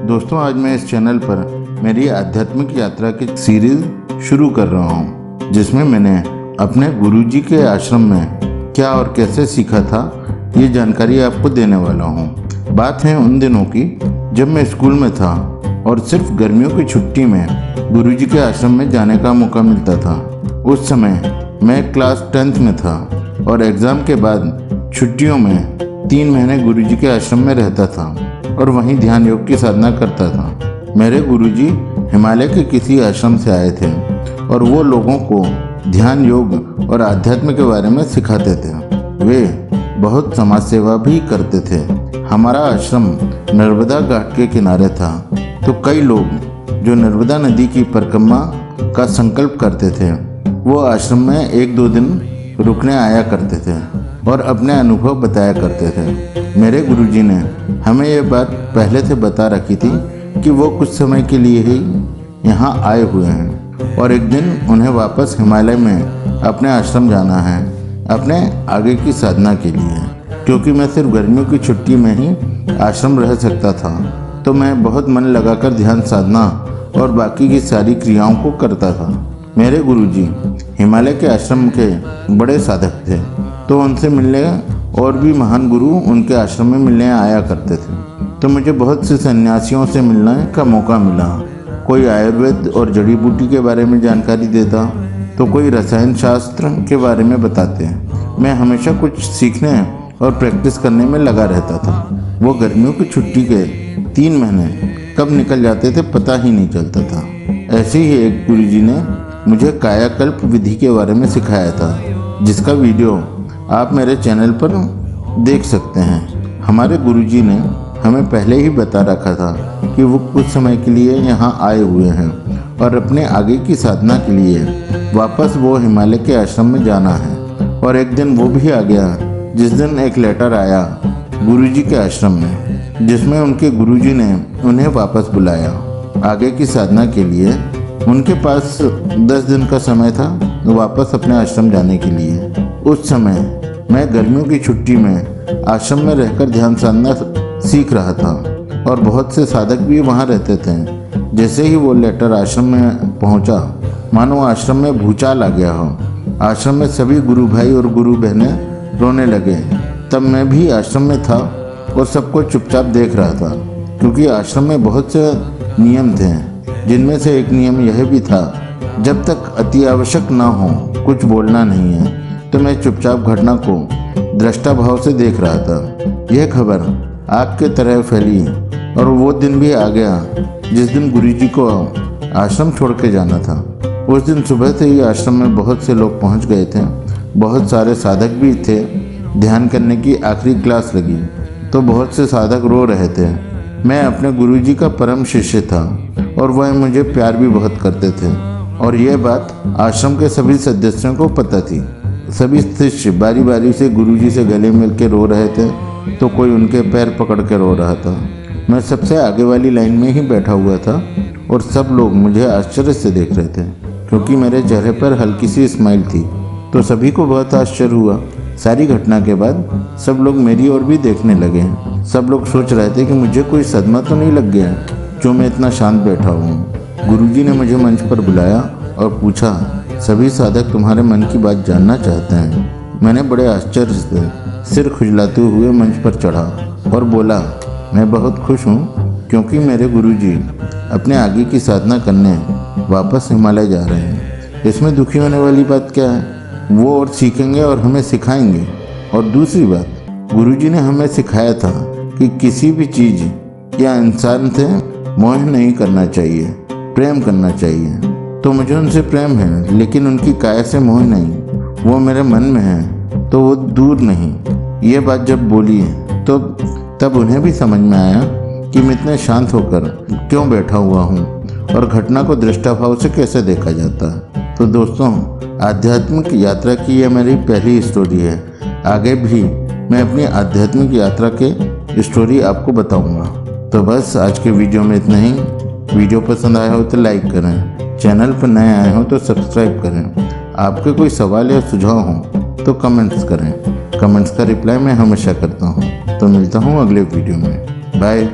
दोस्तों, आज मैं इस चैनल पर मेरी आध्यात्मिक यात्रा की सीरीज शुरू कर रहा हूँ, जिसमें मैंने अपने गुरुजी के आश्रम में क्या और कैसे सीखा था, ये जानकारी आपको देने वाला हूँ। बात है उन दिनों की जब मैं स्कूल में था और सिर्फ गर्मियों की छुट्टी में गुरुजी के आश्रम में जाने का मौका मिलता था। उस समय मैं क्लास 10th में था और एग्ज़ाम के बाद छुट्टियों में 3 महीने गुरुजी के आश्रम में रहता था और वहीं ध्यान योग की साधना करता था। मेरे गुरुजी हिमालय के किसी आश्रम से आए थे और वो लोगों को ध्यान योग और अध्यात्म के बारे में सिखाते थे। वे बहुत समाज सेवा भी करते थे। हमारा आश्रम नर्मदा घाट के किनारे था, तो कई लोग जो नर्मदा नदी की परिक्रमा का संकल्प करते थे वो आश्रम में 1-2 दिन रुकने आया करते थे और अपने अनुभव बताया करते थे। मेरे गुरुजी ने हमें ये बात पहले से बता रखी थी कि वो कुछ समय के लिए ही यहाँ आए हुए हैं और एक दिन उन्हें वापस हिमालय में अपने आश्रम जाना है, अपने आगे की साधना के लिए। क्योंकि मैं सिर्फ गर्मियों की छुट्टी में ही आश्रम रह सकता था, तो मैं बहुत मन लगाकर ध्यान साधना और बाकी की सारी क्रियाओं को करता था। मेरे गुरुजी हिमालय के आश्रम के बड़े साधक थे, तो उनसे मिलने और भी महान गुरु उनके आश्रम में मिलने आया करते थे। तो मुझे बहुत से सन्यासियों से मिलने का मौका मिला। कोई आयुर्वेद और जड़ी बूटी के बारे में जानकारी देता, तो कोई रसायन शास्त्र के बारे में बताते। मैं हमेशा कुछ सीखने और प्रैक्टिस करने में लगा रहता था। वो गर्मियों की छुट्टी के 3 महीने कब निकल जाते थे पता ही नहीं चलता था। ऐसे ही एक गुरुजी ने मुझे कायाकल्प विधि के बारे में सिखाया था, जिसका वीडियो आप मेरे चैनल पर देख सकते हैं। हमारे गुरुजी ने हमें पहले ही बता रखा था कि वो कुछ समय के लिए यहाँ आए हुए हैं और अपने आगे की साधना के लिए वापस वो हिमालय के आश्रम में जाना है। और एक दिन वो भी आ गया, जिस दिन एक लेटर आया गुरुजी के आश्रम में, जिसमें उनके गुरुजी ने उन्हें वापस बुलाया आगे की साधना के लिए। उनके पास 10 दिन का समय था वापस अपने आश्रम जाने के लिए। उस समय मैं गर्मियों की छुट्टी में आश्रम में रहकर ध्यान साधना सीख रहा था और बहुत से साधक भी वहाँ रहते थे। जैसे ही वो लेटर आश्रम में पहुँचा, मानो आश्रम में भूचाल आ गया हो। आश्रम में सभी गुरु भाई और गुरु बहनें रोने लगे। तब मैं भी आश्रम में था और सबको चुपचाप देख रहा था, क्योंकि आश्रम में बहुत से नियम थे, जिनमें से एक नियम यह भी था, जब तक अति आवश्यक ना हो कुछ बोलना नहीं है। तो मैं चुपचाप घटना को दृष्टा भाव से देख रहा था। यह खबर आग के तरह फैली और वो दिन भी आ गया जिस दिन गुरुजी को आश्रम छोड़ के जाना था। उस दिन सुबह से ही आश्रम में बहुत से लोग पहुंच गए थे। बहुत सारे साधक भी थे। ध्यान करने की आखिरी क्लास लगी तो बहुत से साधक रो रहे थे। मैं अपने गुरुजी का परम शिष्य था और वह मुझे प्यार भी बहुत करते थे और यह बात आश्रम के सभी सदस्यों को पता थी। सभी शिष्य बारी बारी से गुरुजी से गले मिल के रो रहे थे, तो कोई उनके पैर पकड़ के रो रहा था। मैं सबसे आगे वाली लाइन में ही बैठा हुआ था और सब लोग मुझे आश्चर्य से देख रहे थे, क्योंकि मेरे चेहरे पर हल्की सी स्माइल थी। तो सभी को बहुत आश्चर्य हुआ। सारी घटना के बाद सब लोग मेरी ओर भी देखने लगे। सब लोग सोच रहे थे कि मुझे कोई सदमा तो नहीं लग गया जो मैं इतना शांत बैठा हूँ। गुरुजी ने मुझे मंच पर बुलाया और पूछा, सभी साधक तुम्हारे मन की बात जानना चाहते हैं। मैंने बड़े आश्चर्य से सिर खुजलाते हुए मंच पर चढ़ा और बोला, मैं बहुत खुश हूँ क्योंकि मेरे गुरुजी अपने आगे की साधना करने वापस हिमालय जा रहे हैं। इसमें दुखी होने वाली बात क्या है? वो और सीखेंगे और हमें सिखाएंगे। और दूसरी बात, गुरुजी ने हमें सिखाया था कि किसी भी चीज़ या इंसान से मोह नहीं करना चाहिए, प्रेम करना चाहिए। तो मुझे उनसे प्रेम है, लेकिन उनकी काया से मोह नहीं। वो मेरे मन में है तो वो दूर नहीं। ये बात जब बोली तो तब उन्हें भी समझ में आया कि मैं इतने शांत होकर क्यों बैठा हुआ हूँ और घटना को दृष्टाभाव से कैसे देखा जाता है। तो दोस्तों, आध्यात्मिक यात्रा की यह मेरी पहली स्टोरी है। आगे भी मैं अपनी आध्यात्मिक यात्रा के स्टोरी आपको बताऊंगा। तो बस आज के वीडियो में इतना ही। वीडियो पसंद आया हो तो लाइक करें, चैनल पर नए आए हो तो सब्सक्राइब करें। आपके कोई सवाल या सुझाव हो तो कमेंट्स करें। कमेंट्स का रिप्लाई मैं हमेशा करता हूँ। तो मिलता हूँ अगले वीडियो में। बाय।